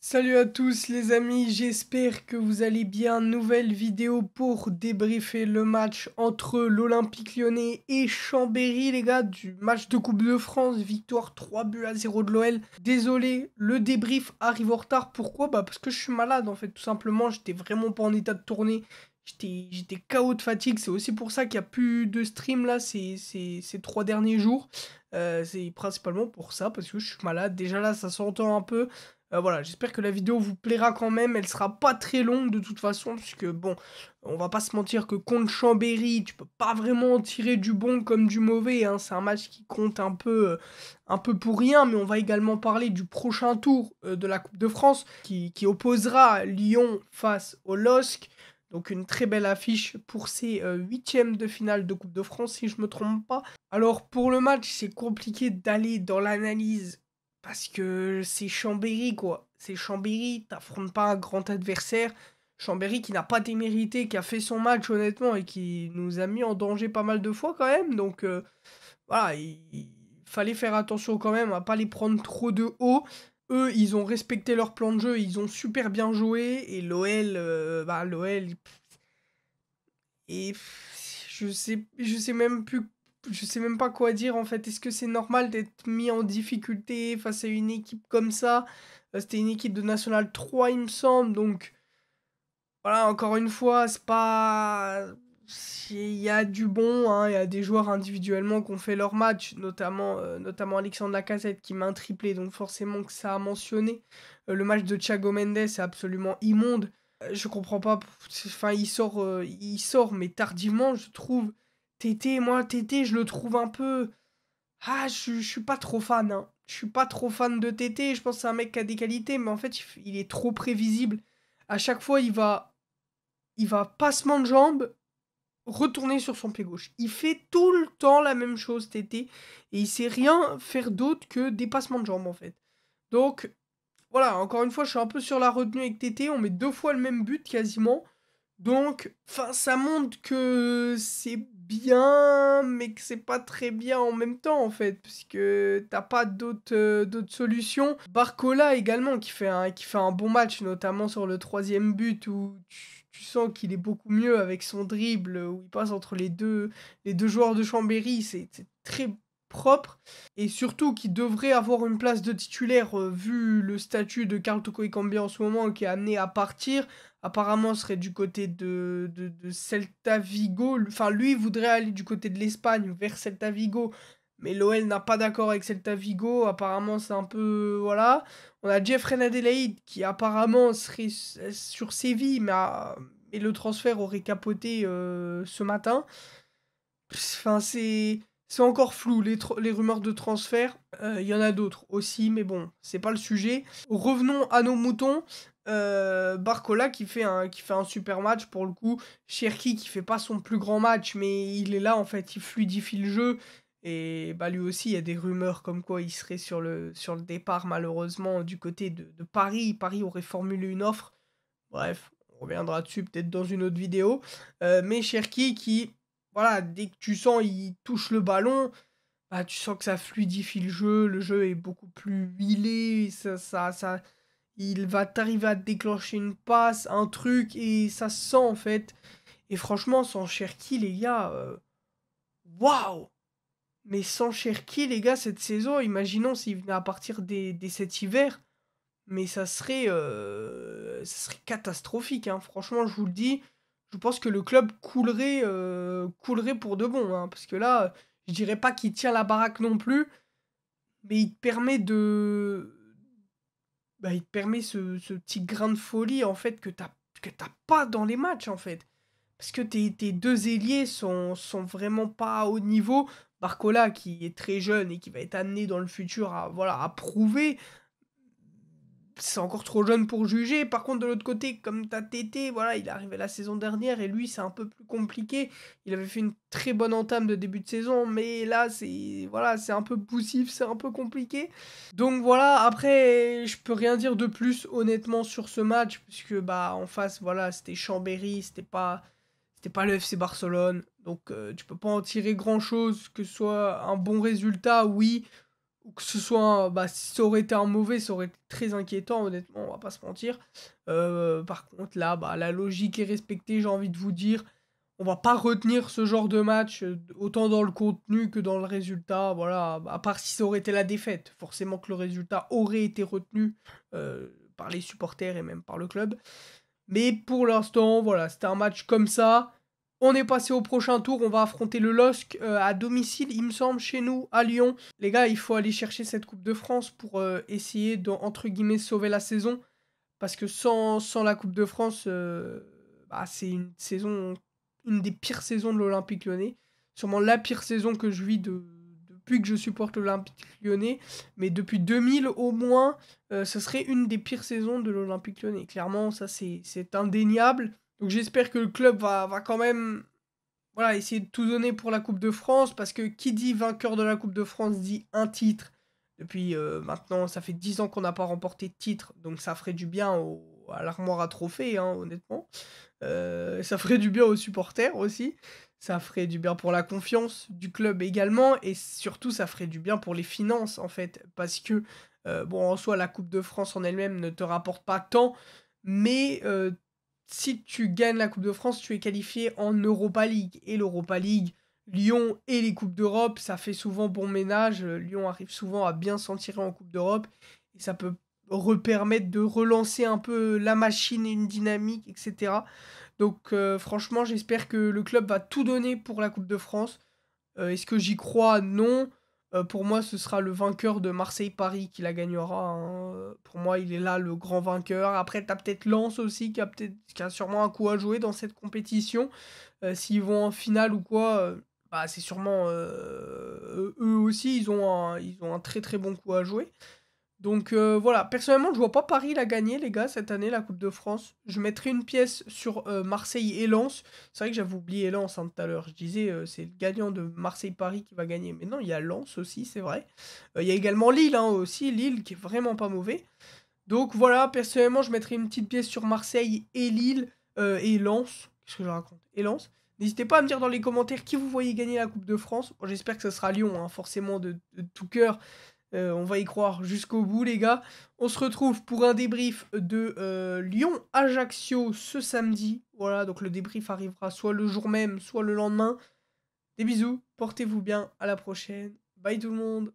Salut à tous les amis, j'espère que vous allez bien. Nouvelle vidéo pour débriefer le match entre l'Olympique Lyonnais et Chambéry, les gars, du match de Coupe de France, victoire 3-0 de l'OL. Désolé, le débrief arrive en retard. Pourquoi? Bah parce que je suis malade en fait, tout simplement. J'étais vraiment pas en état de tourner. J'étais KO de fatigue. C'est aussi pour ça qu'il n'y a plus de stream là ces 3 derniers jours. C'est principalement pour ça, parce que je suis malade. Déjà là, ça s'entend un peu. Voilà, j'espère que la vidéo vous plaira quand même. Elle sera pas très longue de toute façon, puisque bon, on va pas se mentir que contre Chambéry, tu peux pas vraiment en tirer du bon comme du mauvais, hein. C'est un match qui compte un peu pour rien, mais on va également parler du prochain tour de la Coupe de France, qui opposera Lyon face au LOSC. Donc une très belle affiche pour ces huitièmes de finale de Coupe de France, si je me trompe pas. Alors pour le match, c'est compliqué d'aller dans l'analyse parce que c'est Chambéry, quoi. C'est Chambéry, t'affrontes pas un grand adversaire. Chambéry qui n'a pas démérité, qui a fait son match honnêtement et qui nous a mis en danger pas mal de fois quand même. Donc voilà, il fallait faire attention quand même à pas les prendre trop de haut. Eux, ils ont respecté leur plan de jeu, ils ont super bien joué. Et l'OL, l'OL, et je sais même plus, je sais même pas quoi dire en fait. Est-ce que c'est normal d'être mis en difficulté face à une équipe comme ça? C'était une équipe de National 3 il me semble, donc voilà, encore une fois, c'est pas... Il y a du bon, hein, il y a des joueurs individuellement qui ont fait leur match, notamment Alexandre Lacazette qui met un triplé, donc forcément que ça a mentionné. Le match de Thiago Mendes est absolument immonde. Je comprends pas. Enfin, il sort, mais tardivement, je trouve. Tété, je le trouve un peu. Ah, je suis pas trop fan, hein. Je suis pas trop fan de Tété. Je pense que c'est un mec qui a des qualités, mais en fait, il est trop prévisible. À chaque fois, il va passement de jambes, retourner sur son pied gauche. Il fait tout le temps la même chose, Tété, et il sait rien faire d'autre que des passements de jambes, en fait. Donc, voilà, encore une fois, je suis un peu sur la retenue avec Tété. On met 2 fois le même but quasiment. Donc, enfin, ça montre que c'est bien, mais que c'est pas très bien en même temps, en fait, puisque t'as pas d'autres solutions. Barcola également, qui fait un bon match, notamment sur le troisième but, où tu sens qu'il est beaucoup mieux avec son dribble, où il passe entre les deux joueurs de Chambéry, c'est très propre, et surtout qui devrait avoir une place de titulaire, vu le statut de Carl Toko Ekambi en ce moment, qui est amené à partir. Apparemment, ce serait du côté de Celta Vigo. Enfin, lui, il voudrait aller du côté de l'Espagne, vers Celta Vigo. Mais l'OL n'a pas d'accord avec Celta Vigo. Apparemment, c'est un peu... Voilà. On a Jeffrey Adelaide qui apparemment serait sur Séville, mais le transfert aurait capoté ce matin. Enfin, c'est encore flou, les rumeurs de transfert. Il y en a d'autres aussi, mais bon, c'est pas le sujet. Revenons à nos moutons. Barcola qui fait un super match pour le coup. Cherki qui fait pas son plus grand match, mais il est là en fait, il fluidifie le jeu. Et bah lui aussi, il y a des rumeurs comme quoi il serait sur le départ, malheureusement, du côté de Paris. Paris aurait formulé une offre. Bref, on reviendra dessus peut-être dans une autre vidéo. Mais Cherki qui, voilà, dès que tu sens il touche le ballon, bah, tu sens que ça fluidifie le jeu est beaucoup plus huilé, il va t'arriver à te déclencher une passe, un truc, et ça se sent en fait. Et franchement, sans Cherki, les gars, waouh! Mais sans Cherki, les gars, cette saison, imaginons s'il venait à partir dès cet hiver, mais ça serait catastrophique, hein. Franchement, je vous le dis, je pense que le club coulerait pour de bon, hein, parce que là, je dirais pas qu'il tient la baraque non plus, mais il te permet il te permet ce petit grain de folie, en fait, que t'as pas dans les matchs, en fait. Parce que tes 2 ailiers sont vraiment pas à haut niveau. Barcola, qui est très jeune et qui va être amené dans le futur à, voilà, à prouver, c'est encore trop jeune pour juger. Par contre, de l'autre côté, comme t'as Tété, voilà, il est arrivé la saison dernière et lui, c'est un peu plus compliqué. Il avait fait une très bonne entame de début de saison, mais là, c'est un peu poussif, c'est un peu compliqué. Donc voilà, après, je peux rien dire de plus honnêtement sur ce match, puisque bah en face, voilà, c'était Chambéry, c'était pas le FC Barcelone. Donc tu peux pas en tirer grand-chose, que ce soit un bon résultat, oui, ou que ce soit, bah, si ça aurait été un mauvais, ça aurait été très inquiétant, honnêtement, on va pas se mentir. Par contre, là, bah, la logique est respectée, j'ai envie de vous dire. On va pas retenir ce genre de match, autant dans le contenu que dans le résultat, voilà. À part si ça aurait été la défaite. Forcément que le résultat aurait été retenu, par les supporters et même par le club. Mais pour l'instant, voilà, c'était un match comme ça. On est passé au prochain tour, on va affronter le LOSC à domicile, il me semble, chez nous, à Lyon. Les gars, il faut aller chercher cette Coupe de France pour essayer de, entre guillemets, sauver la saison. Parce que sans la Coupe de France, bah, c'est une saison, une des pires saisons de l'Olympique Lyonnais. Sûrement la pire saison que je vis depuis que je supporte l'Olympique Lyonnais. Mais depuis 2000 au moins, ce serait une des pires saisons de l'Olympique Lyonnais. Clairement, ça c'est indéniable. Donc j'espère que le club va quand même, voilà, essayer de tout donner pour la Coupe de France. Parce que qui dit vainqueur de la Coupe de France dit un titre. Depuis maintenant, ça fait 10 ans qu'on n'a pas remporté de titre, donc ça ferait du bien à l'armoire à trophées, hein, honnêtement. Ça ferait du bien aux supporters aussi. Ça ferait du bien pour la confiance du club également. Et surtout, ça ferait du bien pour les finances, en fait. Parce que, bon, en soi, la Coupe de France en elle-même ne te rapporte pas tant. Mais si tu gagnes la Coupe de France, tu es qualifié en Europa League. Et l'Europa League, Lyon et les Coupes d'Europe, ça fait souvent bon ménage. Lyon arrive souvent à bien s'en tirer en Coupe d'Europe. Et ça peut permettre de relancer un peu la machine et une dynamique, etc. Donc franchement, j'espère que le club va tout donner pour la Coupe de France. Est-ce que j'y crois? Non. Pour moi, ce sera le vainqueur de Marseille-Paris qui la gagnera, hein. Pour moi, il est là le grand vainqueur. Après, t'as peut-être Lens aussi qui a sûrement un coup à jouer dans cette compétition. S'ils vont en finale ou quoi, bah, c'est sûrement eux aussi, ils ont un très très bon coup à jouer. Donc voilà, personnellement, je vois pas Paris la gagner, les gars, cette année, la Coupe de France. Je mettrai une pièce sur Marseille et Lens. C'est vrai que j'avais oublié Lens hein, tout à l'heure. Je disais, c'est le gagnant de Marseille-Paris qui va gagner. Mais non, il y a Lens aussi, c'est vrai. Il y a également Lille hein, aussi, Lille qui est vraiment pas mauvais. Donc voilà, personnellement, je mettrai une petite pièce sur Marseille et Lille et Lens. Qu'est-ce que je raconte? Et Lens. N'hésitez pas à me dire dans les commentaires qui vous voyez gagner la Coupe de France. Bon, j'espère que ce sera Lyon, hein, forcément de tout cœur. On va y croire jusqu'au bout, les gars. On se retrouve pour un débrief de Lyon-Ajaccio ce samedi. Voilà, donc le débrief arrivera soit le jour même, soit le lendemain. Des bisous, portez-vous bien, à la prochaine. Bye tout le monde.